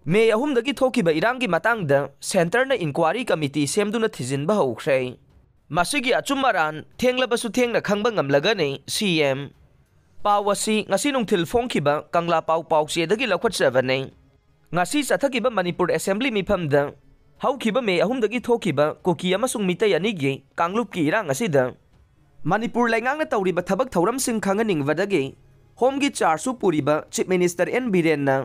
मे अहुमदगी थोकिबा इरांगी मातांगदा सेंटरना इंक्वायरी कमिटी सेमदुना थिजिनबा हौख्रे मसिगी अचुमरान थेंगलबसु थेंगना खंगबा ngamlagani CM पावसी ngasi nungthil phongkhiba kangla पावचेदगी लखटजबने ngasi chathkiba manipur assembly mifamda हौखिबा मे अहुमदगी थोकिबा कुकी अमसुंग मितै अनिगी कांगलुपकी इरांग असिदा मणिपुर लैंगांगना तौरिबा थबक थौरमसिंग खंगनिंगबदगी होमगी चार्जसु पुरिबा चीफ मिनिस्टर एन बीरेनना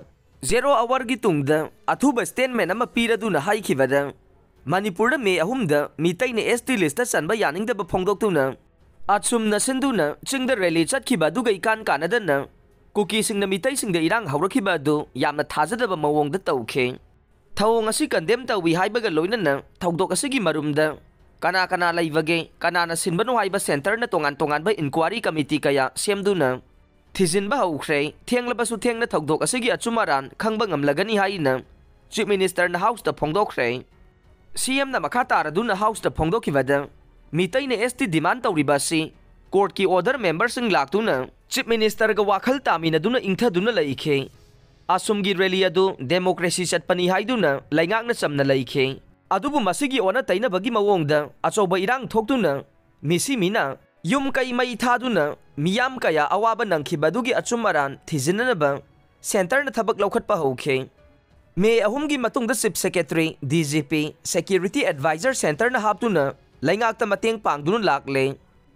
0 आवर की तुंगदा अथुबा स्टेटमेंट अमा पीरदुना हाइखिबदा मणिपुर मे अहुमदा मितैने एसटी लिस्ट चनबा यानिंगदबा फोंदोक्तुना अचुमना सिंधुना चिंगद रैली चटखिबा दुगा इकान कानदना कुकी सिंगना मितैसिंगदा इरांग हौरखिबा दु यामना थाजदबा मवोंगदा तौखे थौंग असि कंडेम तौबी हाइबगा लोइनना थौदोक असिगी मरुमदा कना कना लैबगे कनाना सिनबनो हाइबा सेंटरना तोंगान तोंगानबा इंक्वायरी कमिटी कया सेमदुना थिजिनबा हौख्रे थेंगलबसु थेंगना थौदोक असिगी अचुमरान खंगबा ngamlagani हाइना चीफ मिनिस्टर ना हाउस ता फोंदोख्रे CM ना मखा तारदुना हाउस ता फोंदोखिबदा मितैने एसटी डिमांड तौरिबासी कोर्ट की ऑर्डर मेंबर सिंग लाक्तुना चीफ मिनिस्टर गा वाखल तामिनदुना इंथदुना लैखे असुमगी रैली अदु डेमोक्रेसी चटपनी हाइदुना लैंगांगना चमना लैखे अदुबु मसिगी ओना तैनबगी मवोंगदा अचौबा इरांग थोक्तुना मिसी मीना युम कई मई थादुना मियाम कया अवाबा नंखिबदुगी अचुमरान थिजिननबा सेंटरना थबक लौखटपा हौखे मे अहुमगी मतुंगदा chief secretary DGP security adviser सेंटरना हापतुना लैंगाक्ता मतेंग पांगदुना लाक्ले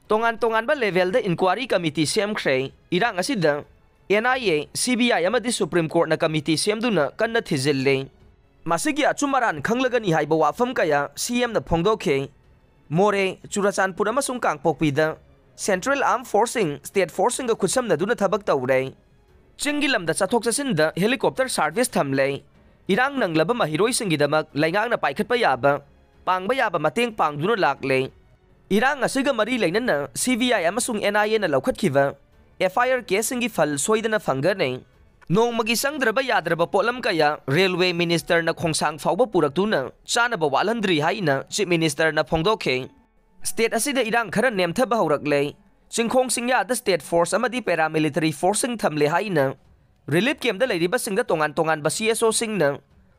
तोंगान तोंगानबा लेवलदा इंक्वायरी कमिटी सेमख्रे इरांग असिदा NIA CBI अमदी सुप्रीम कोर्ट ना कमिटी सेमदुना कन्ना थिजिल्ले मसिगी अचुमरान खंगलगनी हाइबा वाफम कया CM ना फोंदोखे मोरे चुराचानपुर अमसुंग कांगपोकपीदा सेंट्रल आर्म फोर्सिंग स्टेट फोर्सिंग का खुसमनदुना थबक तौरे चिंगी लमदा चथोक चसिनदा हेलीकॉप्टर सर्विस थमले इरांग नंगलबा महिरोइसिंगिदमक लैंगांगना पाइखटपा याबा पांगबा याबा मतेंग पांगदुना लाक्ले इरांग असिगा मरी लैनना CBI अमसुंग NIA ना लौखटखिबा FIR केसिंगी फल सोइदना फंगने नोंमगी संगद्रबा याद्रबा पोलम कया रेलवे मिनिस्टर ना खोंसांग फावबा पुरक्तुना चानबा वालहंद्री हाइना चीफ मिनिस्टर ना फोंदोखे स्टेट असिदा इरांग खरा नेमथबा हौरक्ले चिंखोंग सिंगयादा स्टेट फोर्स अमदी पैरामिलिटरी फोर्सिंग थमले हाइना रिलीफ कैम्पदा लैरिबा सिंगदा तोंगान तोंगान CSO सिंगना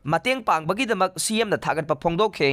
मतेंग पांगबगीदमक CM ना थागतपा फोंदोखे